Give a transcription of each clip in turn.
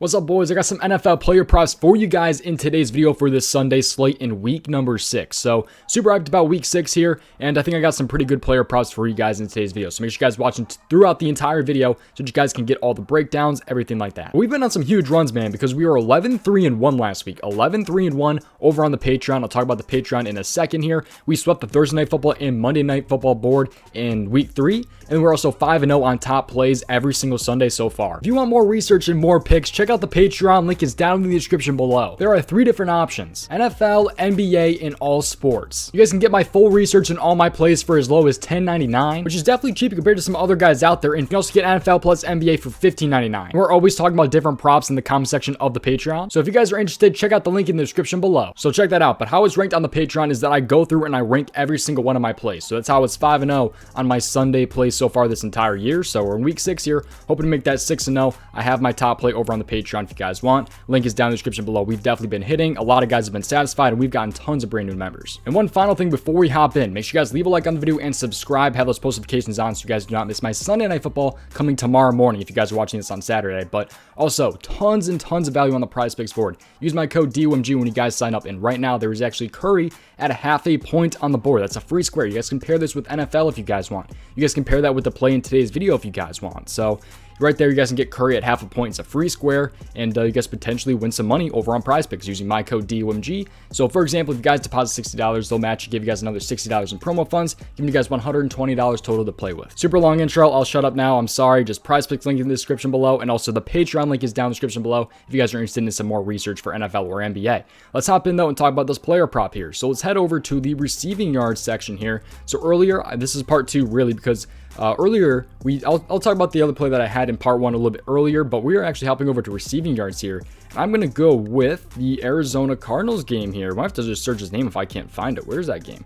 What's up, boys? I got some NFL player props for you guys in today's video for this Sunday slate in week number 6. So super hyped about week 6 here, and I think I got some pretty good player props for you guys in today's video. So make sure you guys watching throughout the entire video so that you guys can get all the breakdowns, everything like that. We've been on some huge runs, man, because we were 11-3-1 last week. 11-3-1 over on the Patreon. I'll talk about the Patreon in a second here. We swept the Thursday Night Football and Monday Night Football board in week 3, and we're also 5-0 on top plays every single Sunday so far. If you want more research and more picks, check out the Patreon. Link is down in the description below. There are 3 different options: NFL, NBA, and all sports. You guys can get my full research and all my plays for as low as $10.99, which is definitely cheap compared to some other guys out there. And you can also get NFL plus NBA for $15.99. We're always talking about different props in the comment section of the Patreon. So if you guys are interested, check out the link in the description below. So check that out. But how it's ranked on the Patreon is that I go through and I rank every single one of my plays. So that's how it's 5-0 on my Sunday plays so far this entire year. So we're in week 6 here, hoping to make that 6-0. I have my top play over on the Patreon if you guys want. Link is down in the description below. We've definitely been hitting. A lot of guys have been satisfied, and we've gotten tons of brand new members. And one final thing before we hop in, make sure you guys leave a like on the video and subscribe. Have those post notifications on so you guys do not miss my Sunday Night Football coming tomorrow morning if you guys are watching this on Saturday. But also, tons and tons of value on the prizepicks board. Use my code DOMG when you guys sign up. And right now, there is actually Curry at a half a point on the board. That's a free square. You guys can pair this with NFL if you guys want. You guys can pair that with the play in today's video if you guys want. So right there, you guys can get Curry at half a point. It's a free square, and you guys potentially win some money over on prizepicks using my code DOMG. So for example, if you guys deposit $60, they'll match, give you guys another $60 in promo funds, giving you guys $120 total to play with. Super long intro. I'll shut up now. I'm sorry. Just prizepicks link in the description below, and also the Patreon link is down in the description below if you guys are interested in some more research for NFL or NBA. Let's hop in though and talk about this player prop here. So let's head over to the receiving yards section here. So earlier, this is part 2 really, because earlier, I'll talk about the other play that I had in part 1 a little bit earlier, but we are actually hopping over to receiving yards here. And I'm going to go with the Arizona Cardinals game here. I might have to just search his name if I can't find it. Where's that game?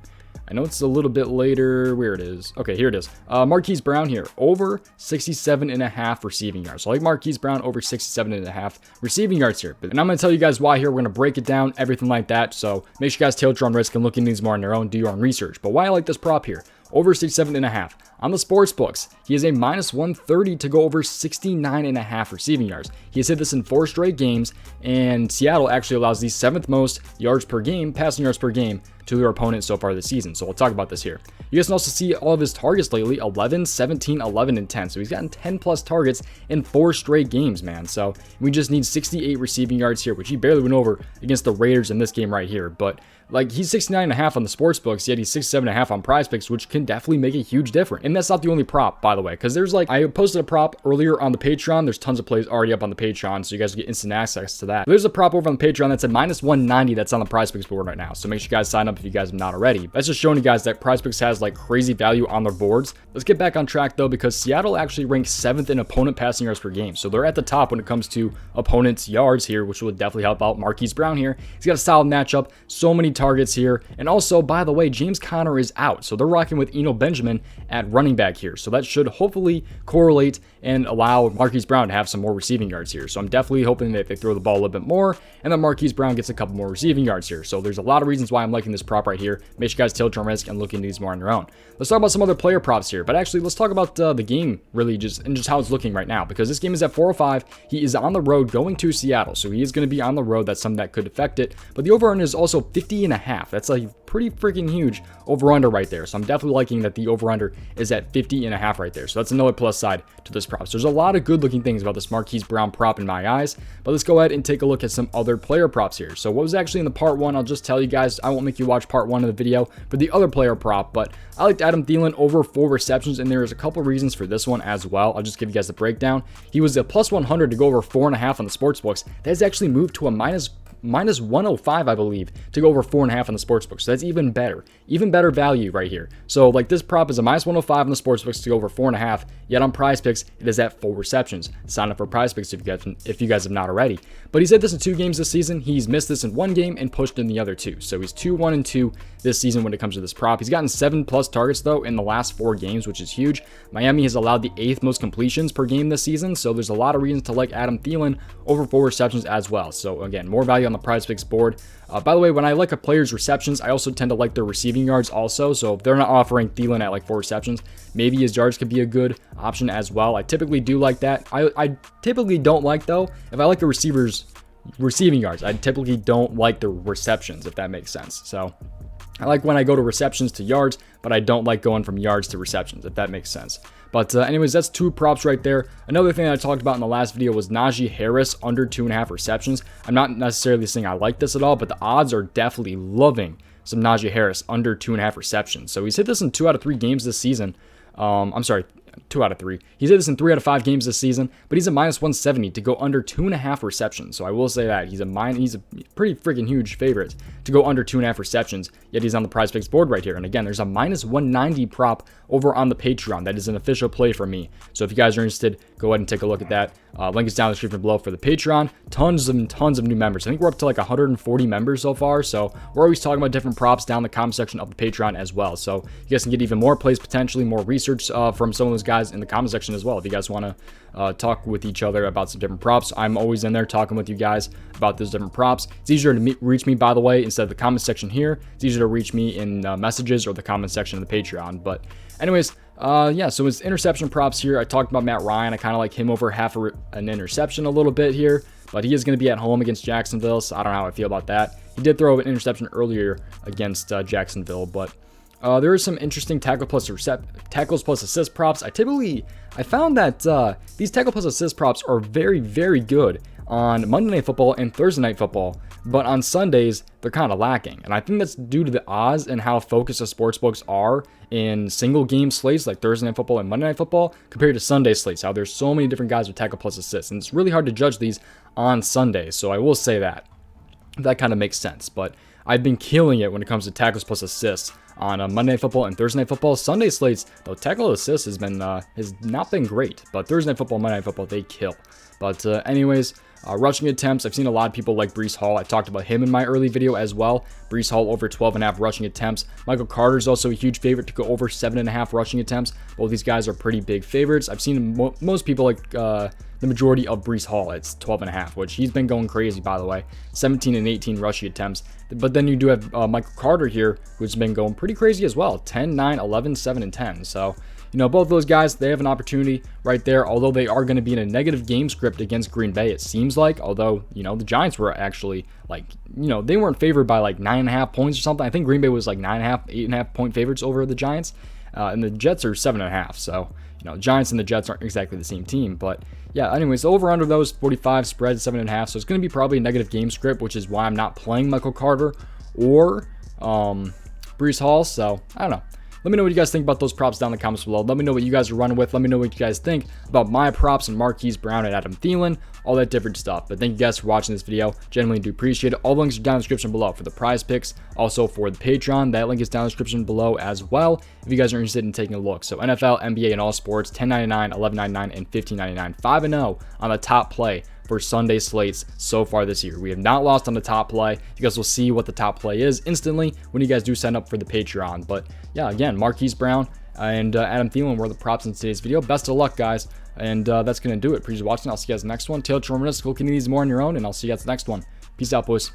I know it's a little bit later. Where it is. Okay, here it is. Marquise Brown here, over 67.5 receiving yards. So I like Marquise Brown over 67.5 receiving yards here. And I'm going to tell you guys why here. We're going to break it down, everything like that. So make sure you guys tilt your own risk and look into these more on your own. Do your own research. But why I like this prop here, over 67.5. On the sports books, he is a -130 to go over 69.5 receiving yards. He has hit this in 4 straight games, and Seattle actually allows the 7th most yards per game, passing yards per game, to their opponents so far this season. So we'll talk about this here. You guys can also see all of his targets lately: 11, 17, 11, and 10. So he's gotten 10 plus targets in 4 straight games, man. So we just need 68 receiving yards here, which he barely went over against the Raiders in this game right here. But like, he's 69.5 on the sports books, yet he's 67.5 on prizepicks, which can definitely make a huge difference. And that's not the only prop, by the way, because there's I posted a prop earlier on the Patreon. There's tons of plays already up on the Patreon, so you guys get instant access to that. There's a prop over on the Patreon that's at -190 that's on the prizepicks board right now. So make sure you guys sign up if you guys have not already. That's just showing you guys that prizepicks has crazy value on their boards. Let's get back on track though, because Seattle actually ranks 7th in opponent passing yards per game. So they're at the top when it comes to opponents' yards here, which would definitely help out Marquise Brown here. He's got a solid matchup, so many targets here. And also, by the way, James Conner is out. So they're rocking with Eno Benjamin at running back here. So that should hopefully correlate and allow Marquise Brown to have some more receiving yards here. So I'm definitely hoping that they throw the ball a little bit more and that Marquise Brown gets a couple more receiving yards here. So there's a lot of reasons why I'm liking this prop right here. Make sure you guys tilt your risk and look into these more on your own. Let's talk about some other player props here. But actually, let's talk about the game really just how it's looking right now, because this game is at 405. He is on the road going to Seattle. So he is going to be on the road. That's something that could affect it. But the over-under is also 50.5. That's pretty freaking huge over-under right there. So I'm definitely liking that the over-under is at 50.5 right there. So that's another plus side to this prop. So there's a lot of good looking things about this Marquise Brown prop in my eyes. But let's go ahead and take a look at some other player props here. So what was actually in the part 1, I'll just tell you guys. I won't make you watch part 1 of the video for the other player prop, but I liked Adam Thielen over 4 receptions, and there's a couple reasons for this one as well. I'll just give you guys the breakdown. He was a +100 to go over 4.5 on the sports books. That has actually moved to a -105, I believe, to go over 4.5 on the sportsbook. So that's even better value right here. So this prop is a -105 on the sportsbooks to go over 4.5, yet on prizepicks it is at 4 receptions. Sign up for prizepicks if you guys have not already. But he's hit this in 2 games this season. He's missed this in 1 game and pushed in the other 2. So he's 2-1-2 this season when it comes to this prop. He's gotten 7 plus targets though in the last 4 games, which is huge. Miami has allowed the 8th most completions per game this season. So there's a lot of reasons to like Adam Thielen over 4 receptions as well. So again, more value on the prizepicks board. By the way, when I like a players' receptions, I also tend to like their receiving yards also. So if they're not offering Thielen at like 4 receptions, maybe his yards could be a good option as well. I typically do like that. I typically don't like, though, if I like the receivers' receiving yards, I typically don't like the receptions, if that makes sense. So I like when I go to receptions to yards, but I don't like going from yards to receptions, if that makes sense. But anyways, that's 2 props right there. Another thing that I talked about in the last video was Najee Harris under 2.5 receptions. I'm not necessarily saying I like this at all, but the odds are definitely loving some Najee Harris under 2.5 receptions. So he's hit this in 2 out of 3 games this season. I'm sorry, 2 out of 3. He's hit this in 3 out of 5 games this season, but he's a -170 to go under 2.5 receptions. So I will say that he's a pretty freaking huge favorite to go under 2.5 receptions. Yet he's on the prizepicks board right here. And again, there's a -190 prop over on the Patreon. That is an official play for me. So if you guys are interested, go ahead and take a look at that. Link is down in the description below for the Patreon. Tons of new members. I think we're up to like 140 members so far. So we're always talking about different props down in the comment section of the Patreon as well. So you guys can get even more plays, potentially more research from some of those guys in the comment section as well. If you guys want to talk with each other about some different props, I'm always in there talking with you guys about those different props. It's easier to reach me, by the way, instead of the comment section here. It's easier to reach me in messages or the comment section of the Patreon. But anyways, yeah, so it's interception props here. I talked about Matt Ryan. I kind of like him over half an interception a little bit here, but he is going to be at home against Jacksonville, so I don't know how I feel about that. He did throw an interception earlier against Jacksonville, but there are some interesting tackles plus assist props. I found that these tackle plus assist props are very, very good on Monday Night Football and Thursday Night Football, but on Sundays, they're kind of lacking. And I think that's due to the odds and how focused the sportsbooks are in single game slates like Thursday Night Football and Monday Night Football compared to Sunday slates, how there's so many different guys with tackle plus assists. And it's really hard to judge these on Sunday, so I will say that. That kind of makes sense, but I've been killing it when it comes to tackles plus assists on Monday Night Football and Thursday Night Football. Sunday slates, though, tackle assist has not been great, but Thursday Night Football, Monday Night Football, they kill. But anyways, rushing attempts, I've seen a lot of people like Breece Hall. I talked about him in my early video as well. Breece Hall over 12.5 rushing attempts. Michael Carter is also a huge favorite to go over 7.5 rushing attempts. Both these guys are pretty big favorites. I've seen most people like the majority of Breece Hall. It's 12.5, which he's been going crazy, by the way. 17 and 18 rushing attempts. But then you do have Michael Carter here, who's been going pretty crazy as well. 10, 9, 11, 7, and 10. So, you know, both those guys, they have an opportunity right there, although they are going to be in a negative game script against Green Bay, it seems like. Although, you know, the Giants were actually, like, you know, they weren't favored by like 9.5 points or something. I think Green Bay was like 9.5, 8.5 point favorites over the Giants. And the Jets are 7.5. So, you know, Giants and the Jets aren't exactly the same team. But yeah, anyways, over under those 45, spread 7.5. So it's going to be probably a negative game script, which is why I'm not playing Michael Carter or Breece Hall. So I don't know. Let me know what you guys think about those props down in the comments below. Let me know what you guys are running with. Let me know what you guys think about my props and Marquise Brown and Adam Thielen, all that different stuff. But thank you guys for watching this video. Genuinely do appreciate it. All the links are down in the description below for the prize picks. Also for the Patreon, that link is down in the description below as well if you guys are interested in taking a look. So NFL, NBA, and all sports, $10.99, $11.99, and $15.99. 5-0 on the top play for Sunday slates so far this year. We have not lost on the top play. You guys will see what the top play is instantly when you guys do sign up for the Patreon. But yeah, again, Marquise Brown and Adam Thielen were the props in today's video. Best of luck, guys. And that's going to do it. Appreciate watching. I'll see you guys next one. Taylor Tremendous. Go continue these more on your own, and I'll see you guys next one. Peace out, boys.